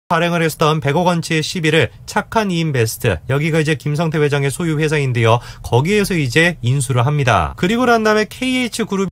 발행을 했었던 100억 원치의 시비를 착한 이인베스트, 여기가 이제 김성태 회장의 소유 회사인데요. 거기에서 이제 인수를 합니다. 그리고 난 다음에 KH그룹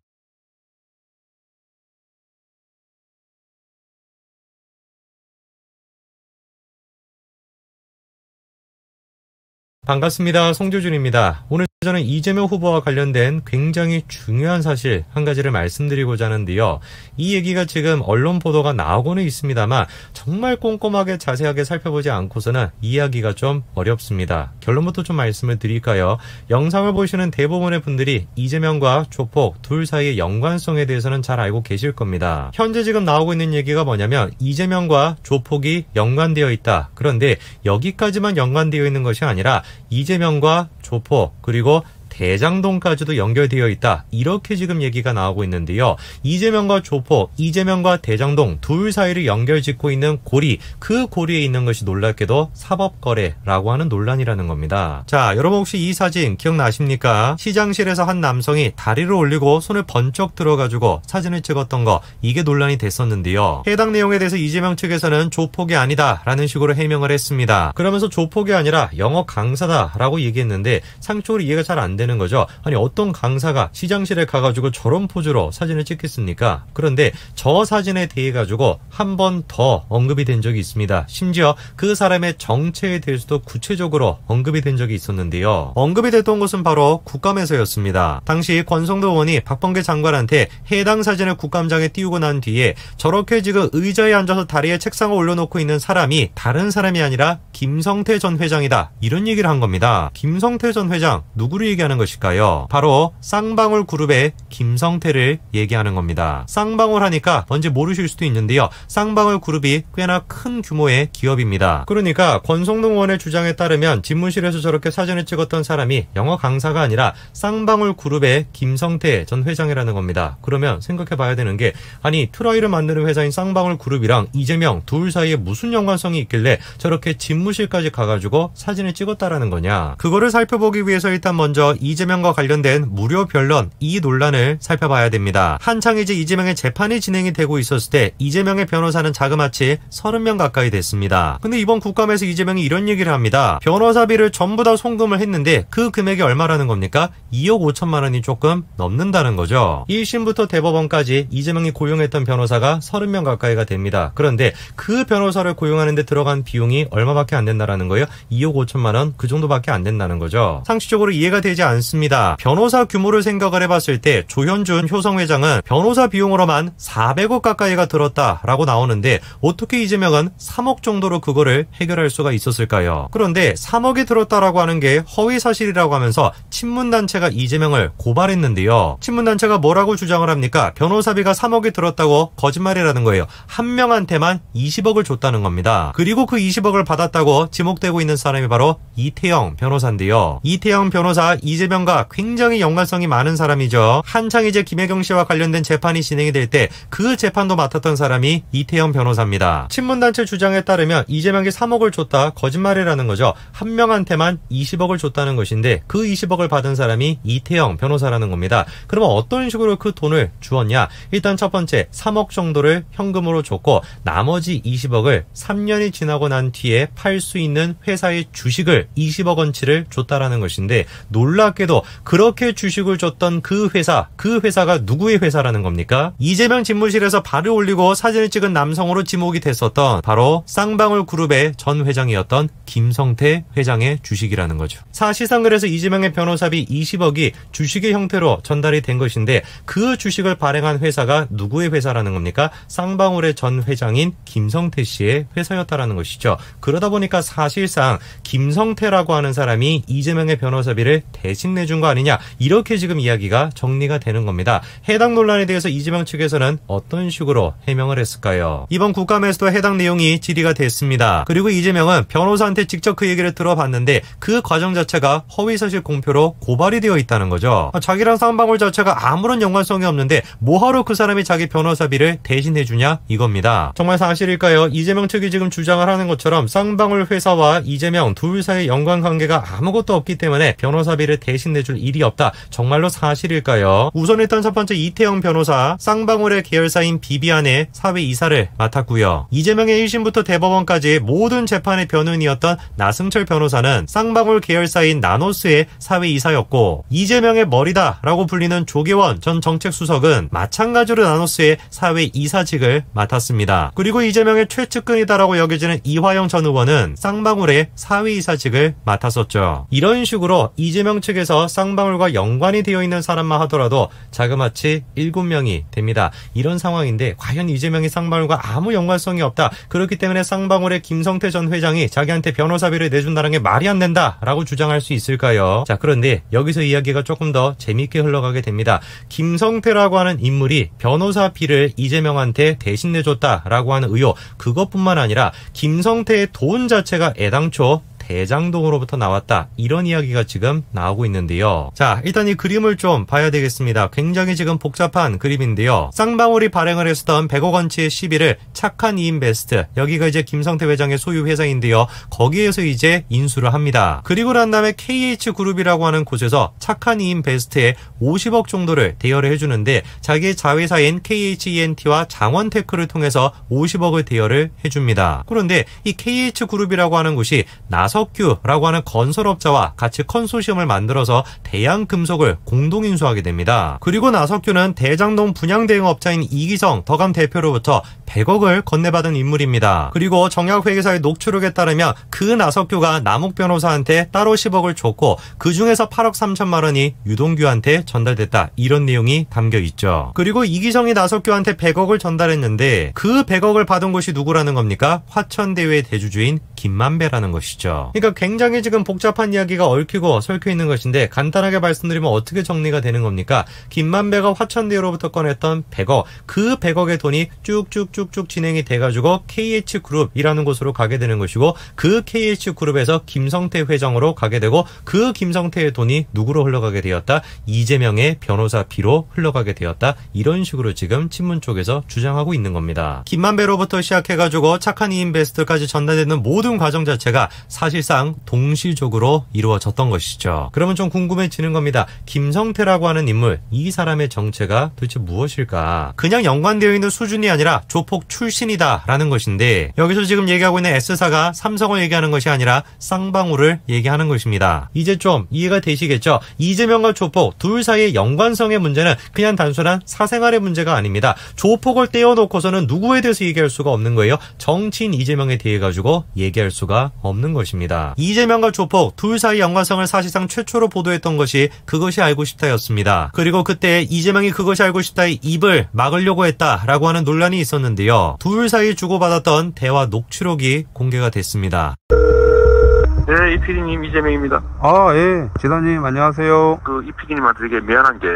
반갑습니다. 송조준입니다. 오늘 저는 이재명 후보와 관련된 굉장히 중요한 사실 한 가지를 말씀드리고자 하는데요. 이 얘기가 지금 언론 보도가 나오고는 있습니다만 정말 꼼꼼하게 자세하게 살펴보지 않고서는 이해하기가 좀 어렵습니다. 결론부터 좀 말씀을 드릴까요? 영상을 보시는 대부분의 분들이 이재명과 조폭 둘 사이의 연관성에 대해서는 잘 알고 계실 겁니다. 현재 지금 나오고 있는 얘기가 뭐냐면 이재명과 조폭이 연관되어 있다. 그런데 여기까지만 연관되어 있는 것이 아니라 이재명과 조폭 그리고 대장동까지도 연결되어 있다. 이렇게 지금 얘기가 나오고 있는데요. 이재명과 조폭, 이재명과 대장동 둘 사이를 연결짓고 있는 고리, 그 고리에 있는 것이 놀랍게도 사법거래라고 하는 논란이라는 겁니다. 자, 여러분 혹시 이 사진 기억나십니까? 시장실에서 한 남성이 다리를 올리고 손을 번쩍 들어가지고 사진을 찍었던 거, 이게 논란이 됐었는데요. 해당 내용에 대해서 이재명 측에서는 조폭이 아니다 라는 식으로 해명을 했습니다. 그러면서 조폭이 아니라 영어 강사다 라고 얘기했는데 상식적으로 이해가 잘 안 되는 거죠. 아니 어떤 강사가 시장실에 가가지고 저런 포즈로 사진을 찍겠습니까? 그런데 저 사진에 대해 가지고 한 번 더 언급이 된 적이 있습니다. 심지어 그 사람의 정체에 대해서도 구체적으로 언급이 된 적이 있었는데요. 언급이 됐던 것은 바로 국감에서였습니다. 당시 권성도 의원이 박범계 장관한테 해당 사진을 국감장에 띄우고 난 뒤에 저렇게 지금 의자에 앉아서 다리에 책상을 올려놓고 있는 사람이 다른 사람이 아니라 김성태 전 회장이다. 이런 얘기를 한 겁니다. 김성태 전 회장 누구를 얘기하는 것일까요? 바로 쌍방울 그룹의 김성태를 얘기하는 겁니다. 쌍방울 하니까 뭔지 모르실 수도 있는데요. 쌍방울 그룹이 꽤나 큰 규모의 기업입니다. 그러니까 권성동 의원의 주장에 따르면 집무실에서 저렇게 사진을 찍었던 사람이 영어 강사가 아니라 쌍방울 그룹의 김성태 전 회장이라는 겁니다. 그러면 생각해 봐야 되는 게 아니 트라이를 만드는 회사인 쌍방울 그룹이랑 이재명 둘 사이에 무슨 연관성이 있길래 저렇게 집무실까지 가가지고 사진을 찍었다라는 거냐. 그거를 살펴보기 위해서 일단 먼저 이재명과 관련된 무료 변론 이 논란을 살펴봐야 됩니다. 한창 이제 이재명의 재판이 진행이 되고 있었을 때 이재명의 변호사는 자그마치 30명 가까이 됐습니다. 근데 이번 국감에서 이재명이 이런 얘기를 합니다. 변호사비를 전부 다 송금을 했는데 그 금액이 얼마라는 겁니까? 2억 5천만 원이 조금 넘는다는 거죠. 1심부터 대법원까지 이재명이 고용했던 변호사가 30명 가까이가 됩니다. 그런데 그 변호사를 고용하는 데 들어간 비용이 얼마밖에 안 된다는 거예요? 2억 5천만 원 그 정도밖에 안 된다는 거죠. 상식적으로 이해가 되지 않습니다. 변호사 규모를 생각을 해봤을 때 조현준 효성 회장은 변호사 비용으로만 400억 가까이가 들었다라고 나오는데 어떻게 이재명은 3억 정도로 그거를 해결할 수가 있었을까요? 그런데 3억이 들었다라고 하는 게 허위 사실이라고 하면서 친문단체가 이재명을 고발했는데요. 친문단체가 뭐라고 주장을 합니까? 변호사비가 3억이 들었다고 거짓말이라는 거예요. 한 명한테만 20억을 줬다는 겁니다. 그리고 그 20억을 받았다고 지목되고 있는 사람이 바로 이태영 변호사인데요. 이태영 변호사 이재명과 굉장히 연관성이 많은 사람이죠. 한창 이제 김혜경 씨와 관련된 재판이 진행이 될 때 그 재판도 맡았던 사람이 이태영 변호사입니다. 친문단체 주장에 따르면 이재명이 3억을 줬다 거짓말이라는 거죠. 한 명한테만 20억을 줬다는 것인데 그 20억을 받은 사람이 이태영 변호사라는 겁니다. 그러면 어떤 식으로 그 돈을 주었냐? 일단 첫 번째 3억 정도를 현금으로 줬고 나머지 20억을 3년이 지나고 난 뒤에 팔 수 있는 회사의 주식을 20억 원치를 줬다라는 것인데 놀랍게도 그렇게 주식을 줬던 그 회사가 누구의 회사라는 겁니까? 이재명 집무실에서 발을 올리고 사진을 찍은 남성으로 지목이 됐었던 바로 쌍방울 그룹의 전 회장이었던 김성태 회장의 주식이라는 거죠. 사실상 그래서 이재명의 변호사비 20억이 주식의 형태로 전달이 된 것인데 그 주식을 발행한 회사가 누구의 회사라는 겁니까? 쌍방울의 전 회장인 김성태 씨의 회사였다라는 것이죠. 그러다 보니까 사실상 김성태라고 하는 사람이 이재명의 변호사비를 대신 내준 거 아니냐, 이렇게 지금 이야기가 정리가 되는 겁니다. 해당 논란에 대해서 이재명 측에서는 어떤 식으로 해명을 했을까요? 이번 국감에서도 해당 내용이 질의가 됐습니다. 그리고 이재명은 변호사한테 직접 그 얘기를 들어봤는데 그 과정 자체가 허위사실 공표로 고발이 되어 있다는 거죠. 자기랑 쌍방울 자체가 아무런 연관성이 없는데 뭐하러 그 사람이 자기 변호사비를 대신해주냐, 이겁니다. 정말 사실일까요? 이재명 측이 지금 주장을 하는 것처럼 쌍방울 회사와 이재명 둘 사이의 연관관계가 아무것도 없기 때문에 변호사비를 대신 내줄 일이 없다. 정말로 사실일까요? 우선 일단 첫 번째 이태영 변호사, 쌍방울의 계열사인 비비안의 사회이사를 맡았고요. 이재명의 1심부터 대법원까지 모든 재판의 변호인이었던 나승철 변호사는 쌍방울 계열사인 나노스의 사회이사였고, 이재명의 머리다라고 불리는 조계원 전 정책수석은 마찬가지로 나노스의 사회이사직을 맡았습니다. 그리고 이재명의 최측근이다라고 여겨지는 이화영 전 의원은 쌍방울의 사회이사직을 맡았었죠. 이런 식으로 이재명 측에서 쌍방울과 연관이 되어 있는 사람만 하더라도 자그마치 7명이 됩니다. 이런 상황인데 과연 이재명이 쌍방울과 아무 연관성이 없다. 그렇기 때문에 쌍방울의 김성태 전 회장이 자기한테 변호사비를 내준다는 게 말이 안 된다라고 주장할 수 있을까요? 자, 그런데 여기서 이야기가 조금 더 재밌게 흘러가게 됩니다. 김성태라고 하는 인물이 변호사비를 이재명한테 대신 내줬다라고 하는 의혹, 그것뿐만 아니라 김성태의 돈 자체가 애당초 대장동으로부터 나왔다, 이런 이야기가 지금 나오고 있는데요. 자, 일단 이 그림을 좀 봐야 되겠습니다. 굉장히 지금 복잡한 그림인데요. 쌍방울이 발행을 했었던 100억 원치의 시비를 착한 이인베스트, 여기가 이제 김성태 회장의 소유 회사인데요. 거기에서 이제 인수를 합니다. 그리고 난 다음에 KH그룹이라고 하는 곳에서 착한 이인베스트에 50억 정도를 대여를 해주는데, 자기의 자회사인 KHENT와 장원테크를 통해서 50억을 대여를 해줍니다. 그런데 이 KH그룹이라고 하는 곳이 나석규라고 하는 건설업자와 같이 컨소시엄을 만들어서 대양금속을 공동인수하게 됩니다. 그리고 나석규는 대장동 분양대행업자인 이기성 더감 대표로부터 100억을 건네받은 인물입니다. 그리고 정약회계사의 녹취록에 따르면 그 나석규가 남욱 변호사한테 따로 10억을 줬고, 그 중에서 8억 3천만 원이 유동규한테 전달됐다, 이런 내용이 담겨 있죠. 그리고 이기성이 나석규한테 100억을 전달했는데 그 100억을 받은 곳이 누구라는 겁니까? 화천대유의 대주주인 김만배라는 것이죠. 그러니까 굉장히 지금 복잡한 이야기가 얽히고 설켜 있는 것인데, 간단하게 말씀드리면 어떻게 정리가 되는 겁니까? 김만배가 화천대유로부터 꺼냈던 100억, 그 100억의 돈이 쭉쭉쭉쭉 진행이 돼가지고 KH그룹이라는 곳으로 가게 되는 것이고, 그 KH그룹에서 김성태 회장으로 가게 되고, 그 김성태의 돈이 누구로 흘러가게 되었다? 이재명의 변호사비로 흘러가게 되었다, 이런 식으로 지금 친문 쪽에서 주장하고 있는 겁니다. 김만배로부터 시작해가지고 착한 이인베스트까지 전달되는 모든 과정 자체가 사실상 동시적으로 이루어졌던 것이죠. 그러면 좀 궁금해지는 겁니다. 김성태라고 하는 인물, 이 사람의 정체가 도대체 무엇일까? 그냥 연관되어 있는 수준이 아니라 조폭 출신이다라는 것인데, 여기서 지금 얘기하고 있는 S사가 삼성을 얘기하는 것이 아니라 쌍방울을 얘기하는 것입니다. 이제 좀 이해가 되시겠죠? 이재명과 조폭 둘 사이의 연관성의 문제는 그냥 단순한 사생활의 문제가 아닙니다. 조폭을 떼어놓고서는 누구에 대해서 얘기할 수가 없는 거예요. 정치인 이재명에 대해 가지고 얘기할 수가 없는 것입니다. 이재명과 조폭 둘 사이 연관성을 사실상 최초로 보도했던 것이 그것이 알고 싶다였습니다. 그리고 그때 이재명이 그것이 알고 싶다의 입을 막으려고 했다라고 하는 논란이 있었는데요. 둘 사이 주고받았던 대화 녹취록이 공개가 됐습니다. 네, 이 PD님 이재명입니다. 아, 예. 지사님 안녕하세요. 이 PD님한테 되게 미안한 게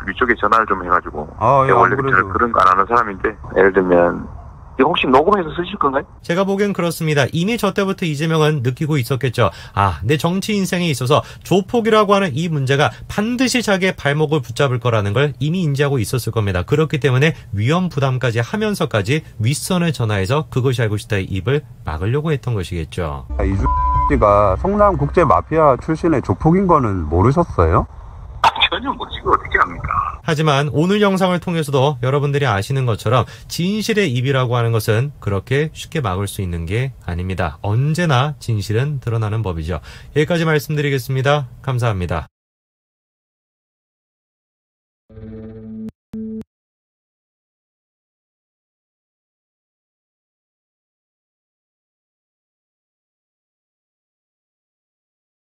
위쪽에 전화를 좀 해가지고. 아, 예. 원래 그래도 그런 거 안 하는 사람인데, 예를 들면 이거 혹시 녹음해서 쓰실 건가요? 제가 보기엔 그렇습니다. 이미 저 때부터 이재명은 느끼고 있었겠죠. 아, 내 정치 인생에 있어서 조폭이라고 하는 이 문제가 반드시 자기의 발목을 붙잡을 거라는 걸 이미 인지하고 있었을 겁니다. 그렇기 때문에 위험 부담까지 하면서까지 윗선을 전화해서 그것이 알고 싶다의 입을 막으려고 했던 것이겠죠. 이주씨가 성남 국제 마피아 출신의 조폭인 거는 모르셨어요? 전혀 모르시고 어떻게 합니까? 하지만 오늘 영상을 통해서도 여러분들이 아시는 것처럼 진실의 입이라고 하는 것은 그렇게 쉽게 막을 수 있는 게 아닙니다. 언제나 진실은 드러나는 법이죠. 여기까지 말씀드리겠습니다. 감사합니다.